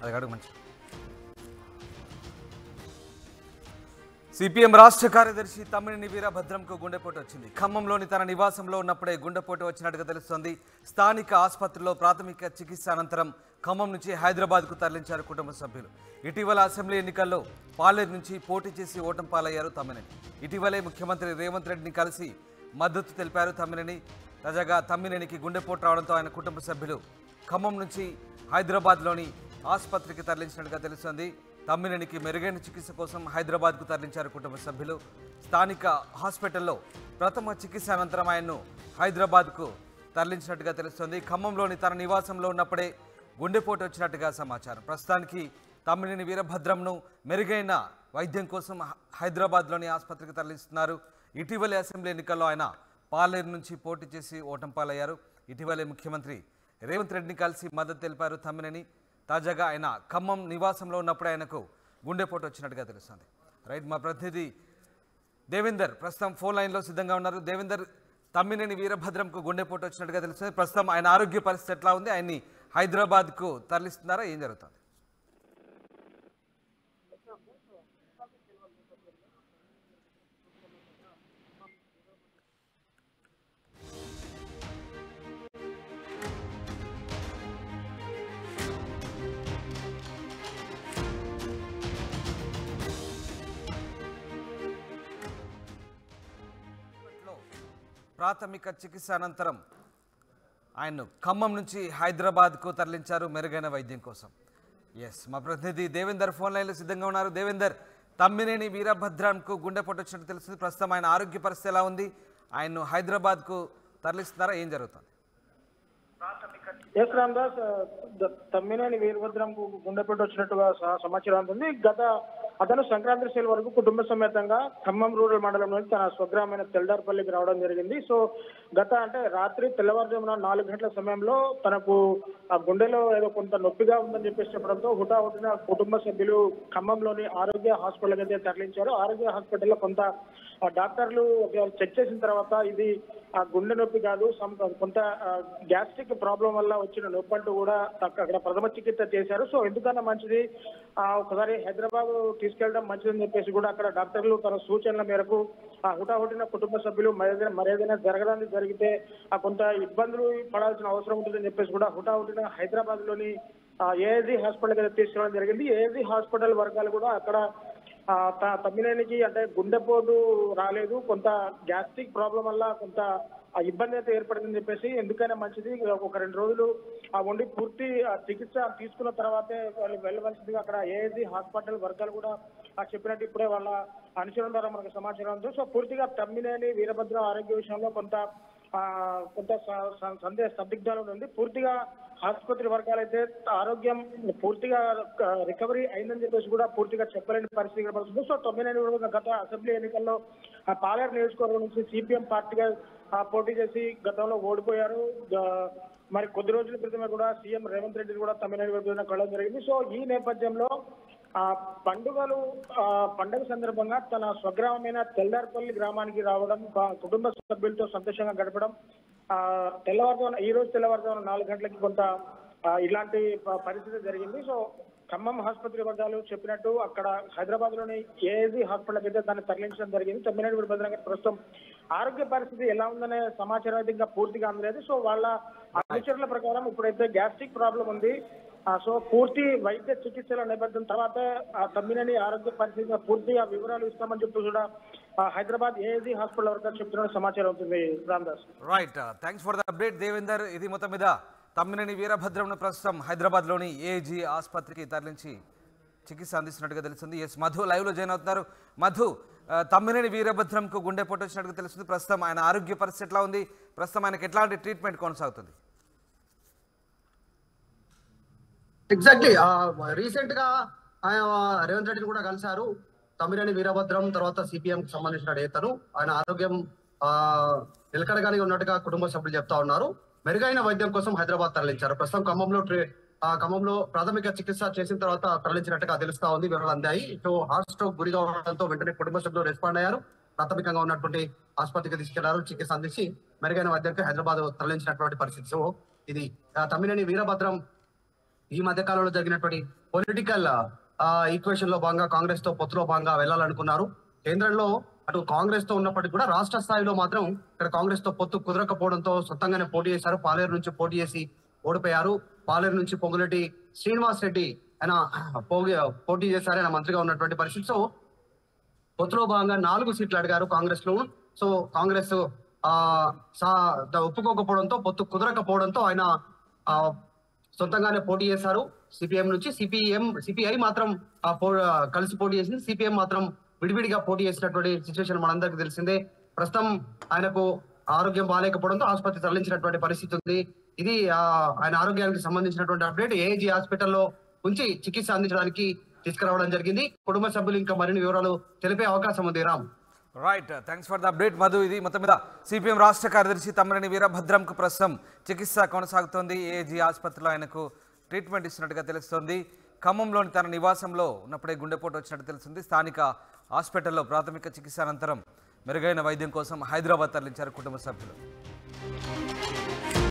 అది అడుగు మంచి. సిపిఎం రాష్ట్ర కార్యదర్శి తమ్మినేని వీరభద్రంకు గుండెపోటు వచ్చింది. ఖమ్మంలోని తన నివాసంలో ఉన్నప్పుడే గుండెపోటు వచ్చినట్టుగా తెలుస్తోంది. స్థానిక ఆసుపత్రిలో ప్రాథమిక చికిత్స అనంతరం ఖమ్మం నుంచి హైదరాబాద్కు తరలించారు కుటుంబ సభ్యులు. ఇటీవల అసెంబ్లీ ఎన్నికల్లో పాలేరు నుంచి పోటీ చేసి ఓటమి పాలయ్యారు తమ్మినేని. ఇటీవలే ముఖ్యమంత్రి రేవంత్ రెడ్డిని కలిసి మద్దతు తెలిపారు తమ్మినేని. తాజాగా తమ్మినేనికి గుండెపోటు రావడంతో ఆయన కుటుంబ సభ్యులు ఖమ్మం నుంచి హైదరాబాద్లోని ఆసుపత్రికి తరలించినట్టుగా తెలుస్తోంది. తమ్మినేనికి మెరుగైన చికిత్స కోసం హైదరాబాద్కు తరలించారు కుటుంబ సభ్యులు. స్థానిక హాస్పిటల్లో ప్రథమ చికిత్స అనంతరం ఆయన్ను హైదరాబాద్కు తరలించినట్టుగా తెలుస్తోంది. ఖమ్మంలోని తన నివాసంలో ఉన్నప్పుడే గుండెపోటు వచ్చినట్టుగా సమాచారం. ప్రస్తుతానికి తమ్మినేని వీరభద్రంను మెరుగైన వైద్యం కోసం హైదరాబాద్లోని ఆసుపత్రికి తరలిస్తున్నారు. ఇటీవలే అసెంబ్లీ ఎన్నికల్లో ఆయన పాలేరు నుంచి పోటీ చేసి ఓటమి పాలయ్యారు. ఇటీవలే ముఖ్యమంత్రి రేవంత్ రెడ్డిని కలిసి మద్దతు తెలిపారు తమ్మినేని. తాజాగా ఆయన ఖమ్మం నివాసంలో ఉన్నప్పుడు ఆయనకు గుండెపోటు వచ్చినట్టుగా తెలుస్తుంది. రైట్, మా ప్రతినిధి దేవేందర్ ప్రస్తుతం ఫోన్ లైన్లో సిద్ధంగా ఉన్నారు. దేవేందర్, తమ్మినేని వీరభద్రంకు గుండెపోటు వచ్చినట్టుగా తెలుస్తుంది. ప్రస్తుతం ఆయన ఆరోగ్య పరిస్థితి ఎట్లా ఉంది? ఆయన్ని హైదరాబాద్కు తరలిస్తున్నారా? ఏం జరుగుతుంది? ప్రాథమిక చికిత్స అనంతరం ఆయన్ను ఖమ్మం నుంచి హైదరాబాద్కు తరలించారు మెరుగైన వైద్యం కోసం. ఎస్, మా ప్రతినిధి దేవేందర్ ఫోన్ లైన్లో సిద్ధంగా ఉన్నారు. దేవేందర్, తమ్మినేని వీరభద్రంకు గుండెపోటు వచ్చినట్టు తెలుస్తుంది. ప్రస్తుతం ఆయన ఆరోగ్య పరిస్థితి ఎలా ఉంది? ఆయన్ను హైదరాబాద్కు తరలిస్తున్నారా? ఏం జరుగుతుంది? ఎస్ రామ్దాస్, తమ్మినేని వీరభద్రంకు గుండెపోటు వచ్చినట్టుగా సమాచారం ఉంటుంది. అతను సంక్రాంతి సెల్ వరకు కుటుంబ సమేతంగా ఖమ్మం రూరల్ మండలంలోని తన స్వగ్రామైన తెల్దార్పల్లికి రావడం జరిగింది. సో రాత్రి తెల్లవారుజామున 4 గంటల సమయంలో తనకు ఆ గుండెలో ఏదో కొంత నొప్పిగా ఉందని చెప్పేసి చెప్పడంతో హుటాహుటిన కుటుంబ సభ్యులు ఖమ్మంలోని ఆరోగ్య హాస్పిటల్కి అయితే తరలించారు. ఆరోగ్య హాస్పిటల్లో కొంత డాక్టర్లు చెక్ చేసిన తర్వాత ఇది ఆ గుండె నొప్పి కాదు, కొంత గ్యాస్ట్రిక్ ప్రాబ్లం వల్ల వచ్చిన నొప్పి అంటూ కూడా అక్కడ ప్రథమ చికిత్స చేశారు. సో ఎందుకన్నా మంచిది ఒకసారి హైదరాబాద్ తీసుకెళ్ళడం మంచిదని చెప్పేసి కూడా అక్కడ డాక్టర్లు తన సూచనల మేరకు హుటాహుటిన కుటుంబ సభ్యులు మరేదైనా జరిగితే కొంత ఇబ్బందులు పడాల్సిన అవసరం ఉంటుందని చెప్పేసి కూడా హుటాహుటిన హైదరాబాద్ లోని ఏఐజీ హాస్పిటల్ తీసుకెళ్ళడం జరిగింది. ఏఐజీ హాస్పిటల్ వర్గాలు కూడా అక్కడ తమ్మినేనికి గుండెపోటు రాలేదు, కొంత గ్యాస్ట్రిక్ ప్రాబ్లం వల్ల కొంత ఇబ్బంది అయితే ఏర్పడిందని చెప్పేసి ఎందుకైనా మంచిది ఒక 2 రోజులు ఉండి పూర్తి చికిత్స తీసుకున్న తర్వాతే వాళ్ళు వెళ్ళవలసిందిగా అక్కడ ఏఐజీ హాస్పిటల్ వర్గాలు కూడా చెప్పినట్టు ఇప్పుడే వాళ్ళ అనుచరుల ద్వారా మనకు సమాచారం ఉంది. సో పూర్తిగా తమ్మినేని వీరభద్రం ఆరోగ్య విషయంలో కొంత సందిగ్ధాలు ఉంది. పూర్తిగా ఆసుపత్రి వర్గాలైతే ఆరోగ్యం పూర్తిగా రికవరీ అయిందని చెప్పేసి కూడా పూర్తిగా చెప్పలేని పరిస్థితి కనబడుతుంది. సో తమ్మినేని గత అసెంబ్లీ ఎన్నికల్లో పాలేరు నియోజకవర్గం నుంచి సిపిఎం పార్టీగా పోటీ చేసి గతంలో ఓడిపోయారు. మరి కొద్ది రోజుల క్రితమే కూడా సీఎం రేవంత్ రెడ్డి కూడా తమ్మినేని వీరభద్రం కలవడం జరిగింది. సో ఈ నేపథ్యంలో పండుగ సందర్భంగా తన స్వగ్రామమైన తెల్దార్పల్లి గ్రామానికి రావడం, కుటుంబ సభ్యులతో సంతోషంగా గడపడం, ఈ రోజు తెల్లవారుజామున 4 గంటలకి కొంత ఇలాంటి పరిస్థితి జరిగింది. సో ఖమ్మం ఆసుపత్రి వర్గాలు చెప్పినట్టు అక్కడ హైదరాబాద్ లోని ఏఐజీ హాస్పిటల్ అయితే దాన్ని తరలించడం జరిగింది. తమ్మినేని వీరభద్రం గారి ప్రస్తుతం ఆరోగ్య పరిస్థితి ఎలా ఉందనే సమాచారం అయితే ఇంకా పూర్తిగా అందలేదు. సో వాళ్ళ అనుచరుల ప్రకారం ఇప్పుడైతే గ్యాస్ట్రిక్ ప్రాబ్లం ఉంది. సో పూర్తి వైద్య చికిత్సల నేపథ్యం తర్వాత తమ్మినేని ఆరోగ్య పరిస్థితి పూర్తిగా వివరాలు ఇస్తామని చెప్పి కూడా హైదరాబాద్ ఏఐజీ హాస్పిటల్ వర్గాలు చెప్తున్న సమాచారం అవుతుంది. Ramdas, right, thanks for the update Devender. ఇది మొత్తం మీద తమ్మినేని వీరభద్రంను ప్రస్తుతం హైదరాబాద్లోని ఏఐజీ ఆసుపత్రికి తరలించి చికిత్స అందిస్తున్నట్టుగా తెలుస్తుంది. ఎస్, మధు లైవ్లో జాయిన్ అవుతున్నారు. మధు, తమ్మినేని వీరభద్రంకు గుండెపోటు వచ్చినట్టుగా తెలుస్తుంది. ప్రస్తుతం ఆయన ఆరోగ్య పరిస్థితి ఎట్లా ఉంది? ప్రస్తుతం ఆయనకు ఎట్లాంటి ట్రీట్మెంట్ కొనసాగుతుంది? ఎగ్జాక్ట్లీ రీసెంట్ గా ఆయన రేవంత్ రెడ్డిని కూడా కలిశారు. తమ్మినేని వీరభద్రం తర్వాత సిపిఎం కి సంబంధించిన నేతను ఆయన ఆరోగ్యం నిలకడగానే ఉన్నట్టుగా కుటుంబ సభ్యులు చెప్తా ఉన్నారు. మెరుగైన వైద్యం కోసం హైదరాబాద్ తరలించారు. ప్రస్తుతం ఖమ్మంలో ప్రాథమిక చికిత్స చేసిన తర్వాత తరలించినట్టుగా తెలుస్తా ఉంది. వివరాలు అందాయి. సో హార్ట్ స్ట్రోక్ గురి కావడంతో వెంటనే కుటుంబ సభ్యులు రెస్పాండ్ అయ్యారు. ప్రాథమికంగా ఉన్నటువంటి ఆసుపత్రికి తీసుకెళ్లారు. చికిత్స అందించి మెరుగైన వైద్యానికి హైదరాబాద్ తరలించినటువంటి పరిస్థితి. సో ఇది తమ్మినేని వీరభద్రం ఈ మధ్య కాలంలో జరిగినటువంటి పొలిటికల్ ఈక్వేషన్ లో భాగంగా కాంగ్రెస్ తో పొత్తులో భాగంగా వెళ్లాలనుకున్నారు. కేంద్రంలో అటు కాంగ్రెస్ తో ఉన్నప్పటికీ కూడా రాష్ట్ర స్థాయిలో మాత్రం ఇక్కడ కాంగ్రెస్ తో పొత్తు కుదరకపోవడంతో సొంతంగానే పోటీ చేశారు. పాలేరు నుంచి పోటీ చేసి ఓడిపోయారు. పాలేరు నుంచి పొంగులేటి శ్రీనివాస్ రెడ్డి ఆయన పోటీ చేశారు. ఆయన మంత్రిగా ఉన్నటువంటి పరిస్థితి. సో పొత్తులో భాగంగా 4 సీట్లు అడిగారు కాంగ్రెస్ లో. సో కాంగ్రెస్ ఒప్పుకోకపోవడంతో, పొత్తు కుదరకపోవడంతో ఆయన సొంతంగానే పోటీ చేశారు. సిపిఎం నుంచి సిపిఐ మాత్రం కలిసి పోటీ చేసింది. సిపిఎం మాత్రం విడివిడిగా పోటీ చేసినటువంటి సిచ్యువేషన్ మనందరికీ తెలిసిందే. ప్రస్తుతం ఆయనకు ఆరోగ్యం బాగాలేకపోవడంతో ఆసుపత్రి తరలించినటువంటి పరిస్థితి ఉంది. ఇది ఆయన ఆరోగ్యానికి సంబంధించినటువంటి అప్డేట్. ఏజీ హాస్పిటల్లో ఉంచి చికిత్స అందించడానికి తీసుకురావడం జరిగింది. కుటుంబ సభ్యులు ఇంకా మరిన్ని వివరాలు తెలిపే అవకాశం ఉంది. Ram, right, thanks for the update Madhu. ఇది మొత్తం మీద సిపిఎం రాష్ట్ర కార్యదర్శి తమ్మినేని వీరభద్రంకు ప్రస్తుతం చికిత్స కొనసాగుతోంది. ఏజీ ఆసుపత్రిలో ఆయనకు ట్రీట్మెంట్ ఇస్తున్నట్టుగా తెలుస్తోంది. ఖమ్మంలోని తన నివాసంలో ఉన్నప్పుడే గుండెపోటు వచ్చినట్టు తెలుస్తుంది. స్థానిక హాస్పిటల్లో ప్రాథమిక చికిత్స అనంతరం మెరుగైన వైద్యం కోసం హైదరాబాద్ తరలించారు కుటుంబ సభ్యులు.